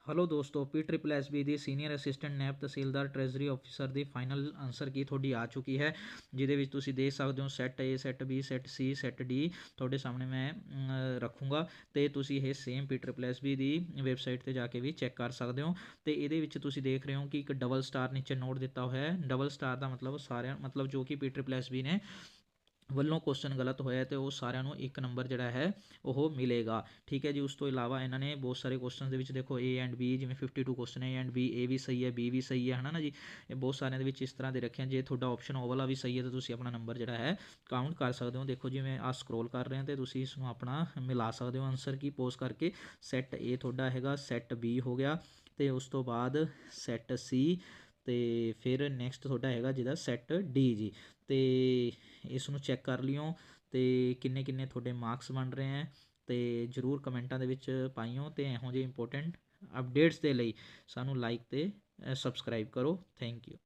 Hello दोस्तों, PSSB ਦੀ senior assistant ਨੈਬ ਤਹਿਸੀਲਦਾਰ treasury officer ਦੀ final answer ਕੀ ਤੁਹਾਡੀ ਆ ਚੁੱਕੀ ਹੈ, ਜਿਹਦੇ ਵਿੱਚ ਤੁਸੀਂ ਦੇਖ ਸਕਦੇ ਹੋ set A, set B, set C, set D ਤੁਹਾਡੇ ਸਾਹਮਣੇ ਮੈਂ ਰੱਖੂੰਗਾ ਅਤੇ ਤੁਸੀਂ ਇਹ ਸੇਮ PSSB ਦੀ ਵੈਬਸਾਈਟ 'ਤੇ ਜਾ ਕੇ ਵੀ ਚੈੱਕ ਕਰ ਸਕਦੇ ਹੋ। ਅਤੇ ਇਹਦੇ ਵਿੱਚ ਤੁਸੀਂ ਦੇਖ ਰਹੇ ਹੋ ਕਿ ਇੱਕ ਡਬਲ ਸਟਾਰ ਨੀਚੇ ਨੋਟ ਦਿੱਤਾ ਹੋਇਆ ਹੈ। ਡਬਲ ਸਟਾਰ ਦਾ ਮਤਲਬ ਸਾਰਿਆਂ ਮਤਲਬ ਜੋ ਕਿ PSSB ਨੇ ਵੱਲੋਂ ਕੁਐਸਚਨ ਗਲਤ ਹੋਇਆ ਅਤੇ ਉਹ ਸਾਰਿਆਂ ਨੂੰ 1 ਨੰਬਰ ਜਿਹੜਾ ਹੈ ਉਹ ਮਿਲੇਗਾ। ਠੀਕ ਹੈ ਜੀ। ਉਸ ਤੋਂ ਇਲਾਵਾ ਇਹਨਾਂ ਨੇ ਬਹੁਤ ਸਾਰੇ ਕੁਐਸਚਨ ਦੇ ਵਿੱਚ ਦੇਖੋ A ਐਂਡ B, ਜਿਵੇਂ 52 question A and B, A ਵੀ ਸਹੀ ਹੈ, B ਵੀ ਸਹੀ ਹੈ, ਹੈ ਨਾ ਜੀ। ਇਹ ਬਹੁਤ ਸਾਰਿਆਂ ਦੇ ਵਿੱਚ ਇਸ ਤਰ੍ਹਾਂ ਦੇ ਰੱਖਿਆ। ਜੇ ਤੁਹਾਡਾ ਆਪਸ਼ਨ ਉਹ ਵਾਲਾ ਵੀ ਸਹੀ ਹੈ ਤਾਂ ਤੁਸੀਂ ਆਪਣਾ ਨੰਬਰ ਜਿਹੜਾ ਹੈ ਕਾਊਂਟ ਕਰ ਸਕਦੇ ਹੋ। ਦੇਖੋ ਜੀ ਮੈਂ ਸਕਰੋਲ ਕਰ ਰਿਹਾ ਅਤੇ ਤੁਸੀਂ ਇਸ ਨੂੰ ਆਪਣਾ ਮਿਲਾ ਸਕਦੇ ਹੋ ਆਨਸਰ ਕੀ ਪੋਜ਼ ਕਰਕੇ। ਸੈੱਟ A ਤੁਹਾਡਾ ਹੈਗਾ, ਸੈੱਟ B ਹੋ ਗਿਆ ਅਤੇ ਉਸ ਤੋਂ ਬਾਅਦ ਸੈੱਟ C ਅਤੇ ਫਿਰ ਨੈਕਸਟ ਤੁਹਾਡਾ ਹੈਗਾ ਜਿਹਦਾ ਸੈੱਟ D ਜੀ। ਅਤੇ ਇਸ ਨੂੰ ਚੈੱਕ ਕਰ ਲਿਓ ਅਤੇ ਕਿੰਨੇ ਕਿੰਨੇ ਤੁਹਾਡੇ ਮਾਰਕਸ ਬਣ ਰਹੇ ਹੈ ਅਤੇ ਜ਼ਰੂਰ ਕਮੈਂਟਾਂ ਦੇ ਵਿੱਚ ਪਾਈਓ। ਅਤੇ ਇਹੋ ਜਿਹੇ ਇੰਪੋਰਟੈਂਟ ਅਪਡੇਟਸ ਦੇ ਲਈ ਸਾਨੂੰ ਲਾਈਕ ਅਤੇ ਸਬਸਕ੍ਰਾਈਬ ਕਰੋ। Thank you.